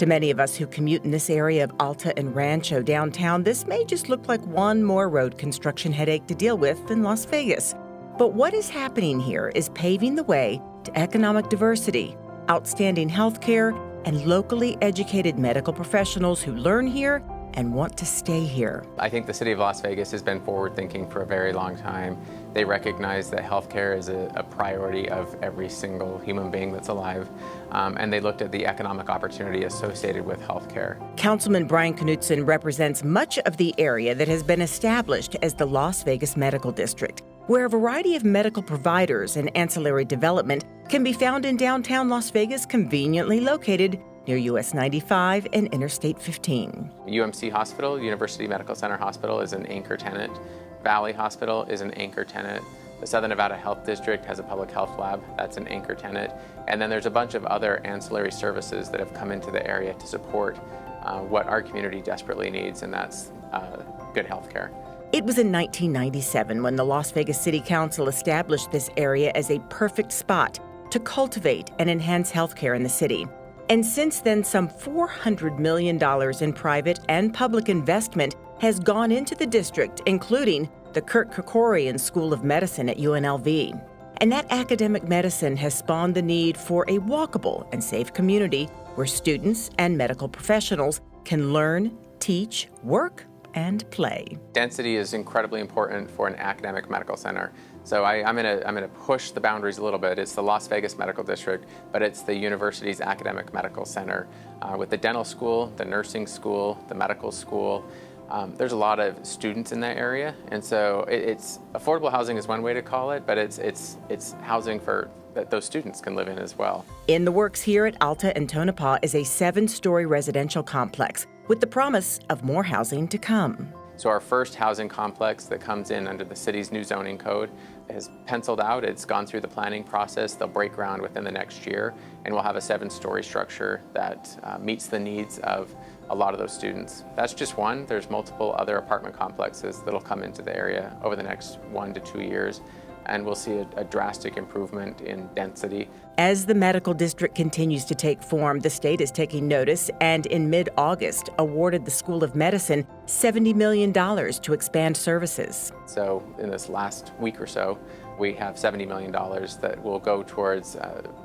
To many of us who commute in this area of Alta and Rancho downtown, this may just look like one more road construction headache to deal with in Las Vegas. But what is happening here is paving the way to economic diversity, outstanding health care, and locally educated medical professionals who learn here and want to stay here. I think the city of Las Vegas has been forward-thinking for a very long time. They recognize that healthcare is a priority of every single human being that's alive, and they looked at the economic opportunity associated with healthcare. Councilman Brian Knutson represents much of the area that has been established as the Las Vegas Medical District, where a variety of medical providers and ancillary development can be found in downtown Las Vegas, conveniently located near US 95 and Interstate 15. UMC Hospital, University Medical Center Hospital, is an anchor tenant. Valley Hospital is an anchor tenant. The Southern Nevada Health District has a public health lab. That's an anchor tenant. And then there's a bunch of other ancillary services that have come into the area to support what our community desperately needs, and that's good health care. It was in 1997 when the Las Vegas City Council established this area as a perfect spot to cultivate and enhance healthcare in the city. And since then, some $400 million in private and public investment has gone into the district, including the Kerkorian School of Medicine at UNLV. And that academic medicine has spawned the need for a walkable and safe community where students and medical professionals can learn, teach, work, and play. Density is incredibly important for an academic medical center. So I'm gonna push the boundaries a little bit. It's the Las Vegas Medical District, but it's the university's academic medical center with the dental school, the nursing school, the medical school. There's a lot of students in that area, and so it's affordable housing is one way to call it, but it's housing that those students can live in as well. In the works here at Alta and Tonopah is a 7-story residential complex with the promise of more housing to come. So our first housing complex that comes in under the city's new zoning code is penciled out. It's gone through the planning process. They'll break ground within the next year, and we'll have a 7-story structure that meets the needs of a lot of those students. That's just one. There's multiple other apartment complexes that'll come into the area over the next 1 to 2 years, and we'll see a drastic improvement in density. As the medical district continues to take form, the state is taking notice and in mid-August awarded the School of Medicine $70 million to expand services. So in this last week or so, we have $70 million that will go towards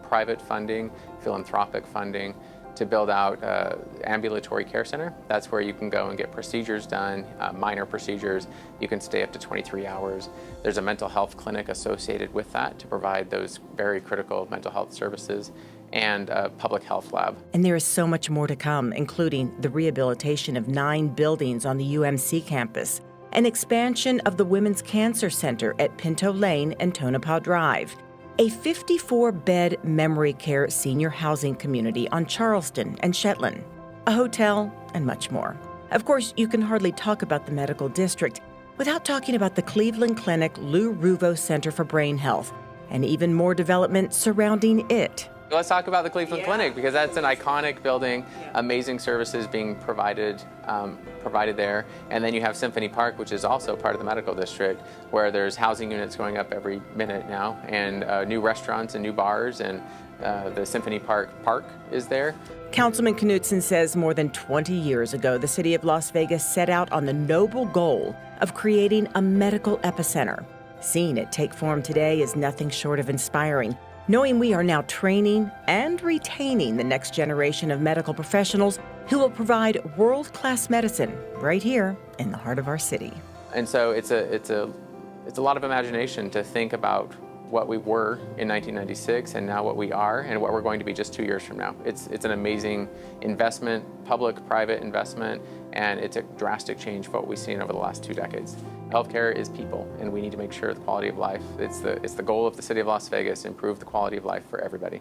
private funding, philanthropic funding, to build out an ambulatory care center. That's where you can go and get procedures done, minor procedures. You can stay up to 23 hours. There's a mental health clinic associated with that to provide those very critical mental health services, and a public health lab. And there is so much more to come, including the rehabilitation of 9 buildings on the UMC campus, an expansion of the Women's Cancer Center at Pinto Lane and Tonopah Drive, a 54-bed memory care senior housing community on Charleston and Shetland, a hotel, and much more. Of course, you can hardly talk about the medical district without talking about the Cleveland Clinic Lou Ruvo Center for Brain Health, and even more development surrounding it. Let's talk about the Cleveland Clinic, because that's an iconic building, amazing services being provided there. And then you have Symphony Park, which is also part of the medical district, where there's housing units going up every minute now, and new restaurants and new bars, and the Symphony Park is there. Councilman Knutson says more than 20 years ago, the city of Las Vegas set out on the noble goal of creating a medical epicenter. Seeing it take form today is nothing short of inspiring, knowing we are now training and retaining the next generation of medical professionals who will provide world-class medicine right here in the heart of our city. And so it's a lot of imagination to think about what we were in 1996 and now what we are and what we're going to be just 2 years from now. It's an amazing investment, public-private investment, and it's a drastic change for what we've seen over the last 2 decades. Healthcare is people, and we need to make sure the quality of life, it's the goal of the city of Las Vegas, improve the quality of life for everybody.